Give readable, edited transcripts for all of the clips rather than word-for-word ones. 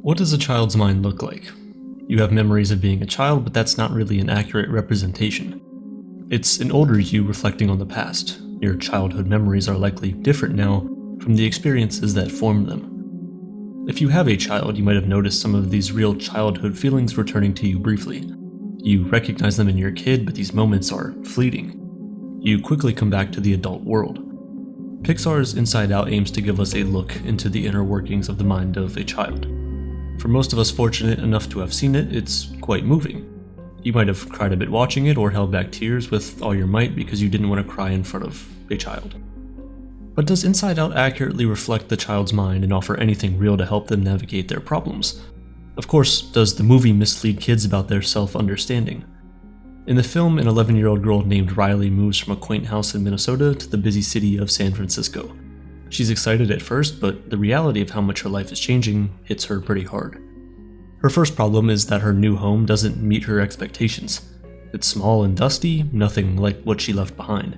What does a child's mind look like? You have memories of being a child, but that's not really an accurate representation. It's an older you reflecting on the past. Your childhood memories are likely different now from the experiences that formed them. If you have a child, you might have noticed some of these real childhood feelings returning to you briefly. You recognize them in your kid, but these moments are fleeting. You quickly come back to the adult world. Pixar's Inside Out aims to give us a look into the inner workings of the mind of a child. For most of us fortunate enough to have seen it, it's quite moving. You might have cried a bit watching it or held back tears with all your might because you didn't want to cry in front of a child. But does Inside Out accurately reflect the child's mind and offer anything real to help them navigate their problems? Of course, does the movie mislead kids about their self-understanding? In the film, an 11-year-old girl named Riley moves from a quaint house in Minnesota to the busy city of San Francisco. She's excited at first, but the reality of how much her life is changing hits her pretty hard. Her first problem is that her new home doesn't meet her expectations. It's small and dusty, nothing like what she left behind.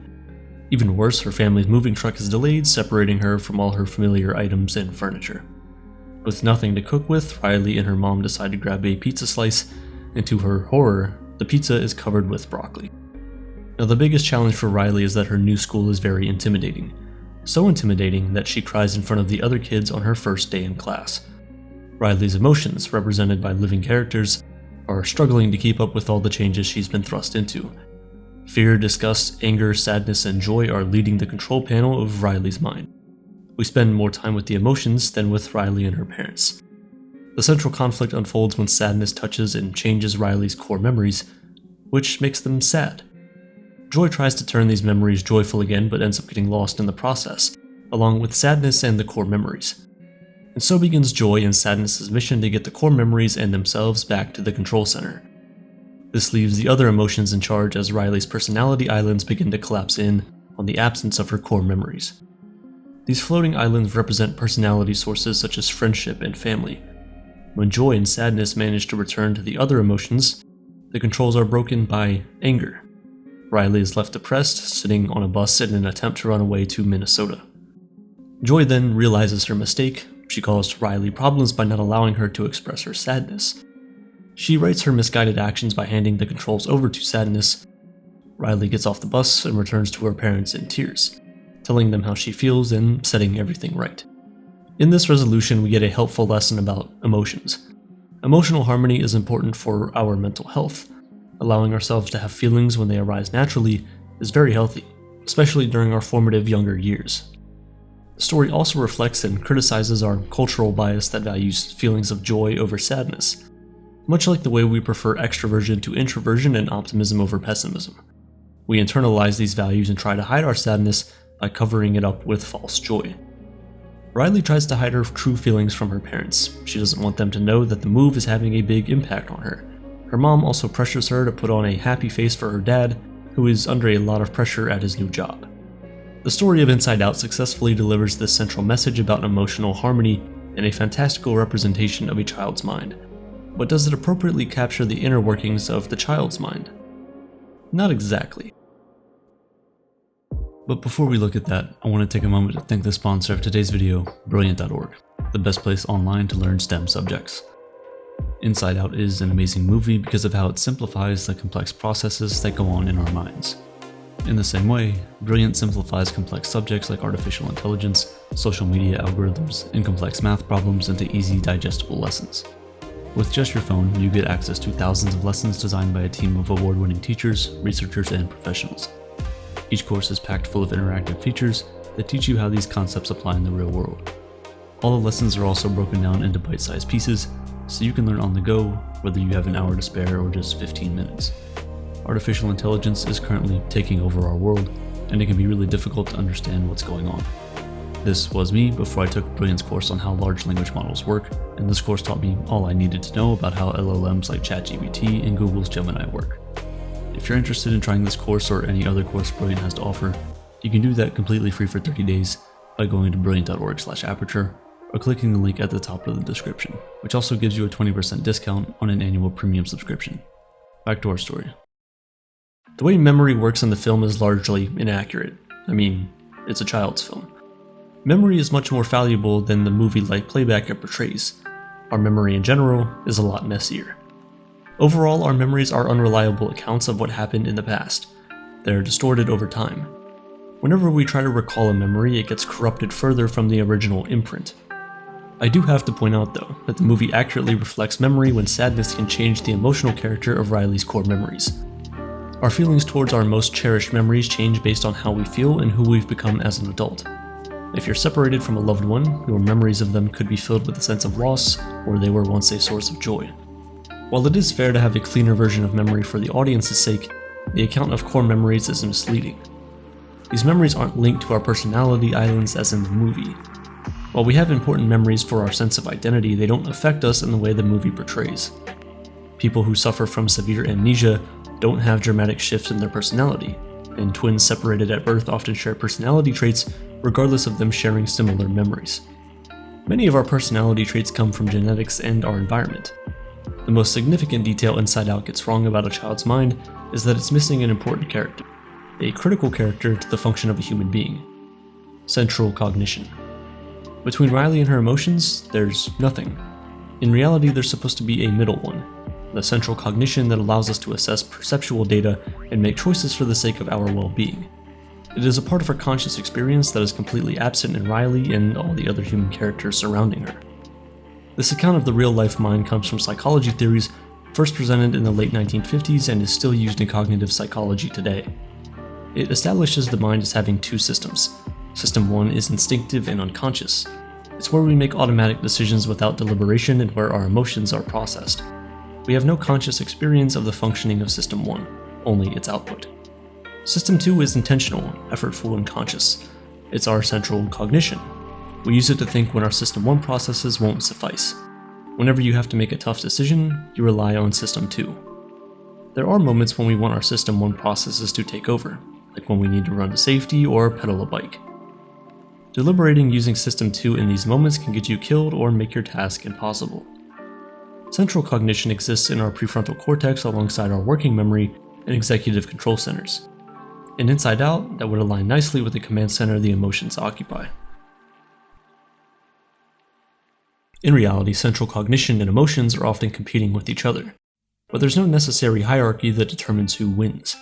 Even worse, her family's moving truck is delayed, separating her from all her familiar items and furniture. With nothing to cook with, Riley and her mom decide to grab a pizza slice, and to her horror, the pizza is covered with broccoli. Now, the biggest challenge for Riley is that her new school is very intimidating. So intimidating that she cries in front of the other kids on her first day in class. Riley's emotions, represented by living characters, are struggling to keep up with all the changes she's been thrust into. Fear, disgust, anger, sadness, and joy are leading the control panel of Riley's mind. We spend more time with the emotions than with Riley and her parents. The central conflict unfolds when sadness touches and changes Riley's core memories, which makes them sad. Joy tries to turn these memories joyful again, but ends up getting lost in the process, along with sadness and the core memories. And so begins Joy and Sadness's mission to get the core memories and themselves back to the control center. This leaves the other emotions in charge as Riley's personality islands begin to collapse in on the absence of her core memories. These floating islands represent personality sources such as friendship and family. When Joy and Sadness manage to return to the other emotions, the controls are broken by anger. Riley is left depressed, sitting on a bus in an attempt to run away to Minnesota. Joy then realizes her mistake. She caused Riley problems by not allowing her to express her sadness. She rights her misguided actions by handing the controls over to Sadness. Riley gets off the bus and returns to her parents in tears, telling them how she feels and setting everything right. In this resolution, we get a helpful lesson about emotions. Emotional harmony is important for our mental health. Allowing ourselves to have feelings when they arise naturally is very healthy, especially during our formative younger years. The story also reflects and criticizes our cultural bias that values feelings of joy over sadness, much like the way we prefer extroversion to introversion and optimism over pessimism. We internalize these values and try to hide our sadness by covering it up with false joy. Riley tries to hide her true feelings from her parents. She doesn't want them to know that the move is having a big impact on her. Her mom also pressures her to put on a happy face for her dad, who is under a lot of pressure at his new job. The story of Inside Out successfully delivers this central message about emotional harmony and a fantastical representation of a child's mind. But does it appropriately capture the inner workings of the child's mind? Not exactly. But before we look at that, I want to take a moment to thank the sponsor of today's video, Brilliant.org, the best place online to learn STEM subjects. Inside Out is an amazing movie because of how it simplifies the complex processes that go on in our minds. In the same way, Brilliant simplifies complex subjects like artificial intelligence, social media algorithms, and complex math problems into easy, digestible lessons. With just your phone, you get access to thousands of lessons designed by a team of award-winning teachers, researchers, and professionals. Each course is packed full of interactive features that teach you how these concepts apply in the real world. All the lessons are also broken down into bite-sized pieces, so you can learn on the go, whether you have an hour to spare or just 15 minutes. Artificial intelligence is currently taking over our world, and it can be really difficult to understand what's going on. This was me before I took Brilliant's course on how large language models work, and this course taught me all I needed to know about how LLMs like ChatGPT and Google's Gemini work. If you're interested in trying this course or any other course Brilliant has to offer, you can do that completely free for 30 days by going to brilliant.org/aperture or clicking the link at the top of the description, which also gives you a 20% discount on an annual premium subscription. Back to our story. The way memory works in the film is largely inaccurate. I mean, it's a child's film. Memory is much more valuable than the movie-like playback it portrays. Our memory in general is a lot messier. Overall, our memories are unreliable accounts of what happened in the past. They're distorted over time. Whenever we try to recall a memory, it gets corrupted further from the original imprint. I do have to point out, though, that the movie accurately reflects memory when sadness can change the emotional character of Riley's core memories. Our feelings towards our most cherished memories change based on how we feel and who we've become as an adult. If you're separated from a loved one, your memories of them could be filled with a sense of loss, or they were once a source of joy. While it is fair to have a cleaner version of memory for the audience's sake, the account of core memories is misleading. These memories aren't linked to our personality islands as in the movie. While we have important memories for our sense of identity, they don't affect us in the way the movie portrays. People who suffer from severe amnesia don't have dramatic shifts in their personality, and twins separated at birth often share personality traits regardless of them sharing similar memories. Many of our personality traits come from genetics and our environment. The most significant detail Inside Out gets wrong about a child's mind is that it's missing an important character, a critical character to the function of a human being: central cognition. Between Riley and her emotions, there's nothing. In reality, there's supposed to be a middle one, the central cognition that allows us to assess perceptual data and make choices for the sake of our well-being. It is a part of her conscious experience that is completely absent in Riley and all the other human characters surrounding her. This account of the real-life mind comes from psychology theories first presented in the late 1950s and is still used in cognitive psychology today. It establishes the mind as having two systems. System 1 is instinctive and unconscious. It's where we make automatic decisions without deliberation and where our emotions are processed. We have no conscious experience of the functioning of System 1, only its output. System 2 is intentional, effortful, and conscious. It's our central cognition. We use it to think when our System 1 processes won't suffice. Whenever you have to make a tough decision, you rely on System 2. There are moments when we want our System 1 processes to take over, like when we need to run to safety or pedal a bike. Deliberating using System 2 in these moments can get you killed or make your task impossible. Central cognition exists in our prefrontal cortex alongside our working memory and executive control centers. In Inside Out, that would align nicely with the command center the emotions occupy. In reality, central cognition and emotions are often competing with each other, but there's no necessary hierarchy that determines who wins.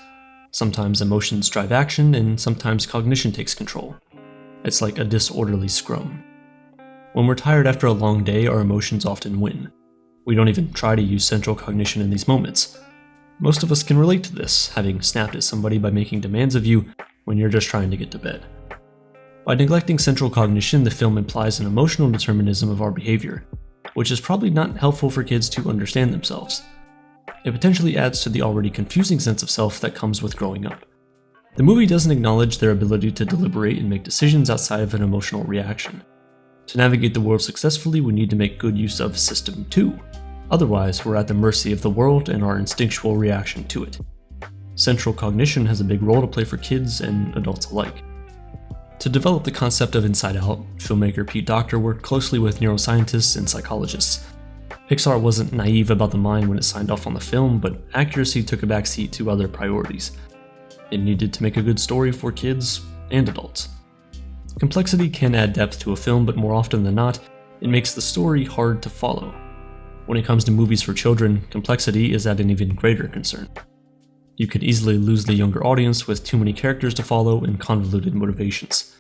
Sometimes emotions drive action, and sometimes cognition takes control. It's like a disorderly scrum. When we're tired after a long day, our emotions often win. We don't even try to use central cognition in these moments. Most of us can relate to this, having snapped at somebody by making demands of you when you're just trying to get to bed. By neglecting central cognition, the film implies an emotional determinism of our behavior, which is probably not helpful for kids to understand themselves. It potentially adds to the already confusing sense of self that comes with growing up. The movie doesn't acknowledge their ability to deliberate and make decisions outside of an emotional reaction. To navigate the world successfully, we need to make good use of System 2. Otherwise, we're at the mercy of the world and our instinctual reaction to it. Central cognition has a big role to play for kids and adults alike. To develop the concept of Inside Out, filmmaker Pete Docter worked closely with neuroscientists and psychologists. Pixar wasn't naive about the mind when it signed off on the film, but accuracy took a backseat to other priorities. It needed to make a good story for kids and adults. Complexity can add depth to a film, but more often than not, it makes the story hard to follow. When it comes to movies for children, complexity is at an even greater concern. You could easily lose the younger audience with too many characters to follow and convoluted motivations.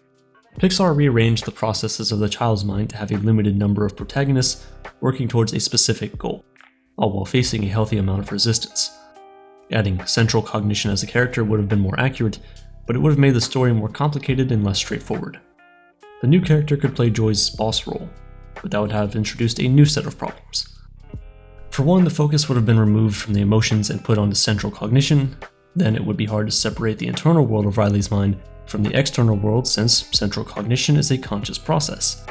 Pixar rearranged the processes of the child's mind to have a limited number of protagonists working towards a specific goal, all while facing a healthy amount of resistance. Adding central cognition as a character would have been more accurate, but it would have made the story more complicated and less straightforward. The new character could play Joy's boss role, but that would have introduced a new set of problems. For one, the focus would have been removed from the emotions and put onto central cognition. Then it would be hard to separate the internal world of Riley's mind from the external world, since central cognition is a conscious process.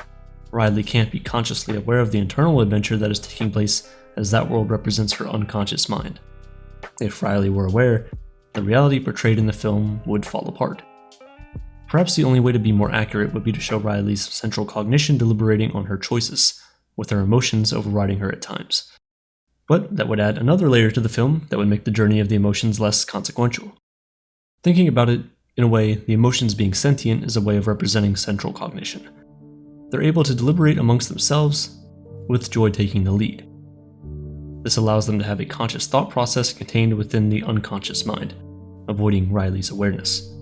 Riley can't be consciously aware of the internal adventure that is taking place, as that world represents her unconscious mind. If Riley were aware, the reality portrayed in the film would fall apart. Perhaps the only way to be more accurate would be to show Riley's central cognition deliberating on her choices, with her emotions overriding her at times. But that would add another layer to the film that would make the journey of the emotions less consequential. Thinking about it, in a way, the emotions being sentient is a way of representing central cognition. They're able to deliberate amongst themselves, with Joy taking the lead. This allows them to have a conscious thought process contained within the unconscious mind, avoiding Riley's awareness.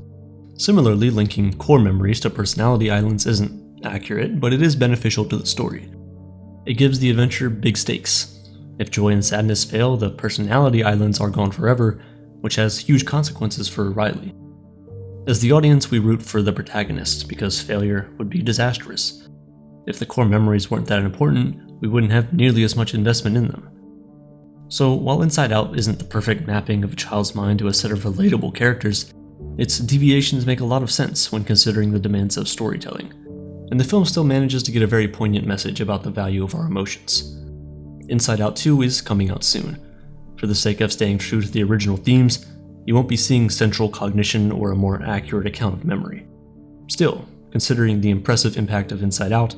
Similarly, linking core memories to personality islands isn't accurate, but it is beneficial to the story. It gives the adventure big stakes. If joy and sadness fail, the personality islands are gone forever, which has huge consequences for Riley. As the audience, we root for the protagonist because failure would be disastrous. If the core memories weren't that important, we wouldn't have nearly as much investment in them. So while Inside Out isn't the perfect mapping of a child's mind to a set of relatable characters, its deviations make a lot of sense when considering the demands of storytelling, and the film still manages to get a very poignant message about the value of our emotions. Inside Out 2 is coming out soon. For the sake of staying true to the original themes, you won't be seeing central cognition or a more accurate account of memory. Still, considering the impressive impact of Inside Out,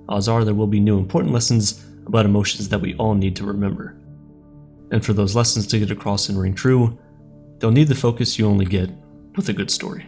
odds are there will be new important lessons about emotions that we all need to remember. And for those lessons to get across and ring true, they'll need the focus you only get with a good story.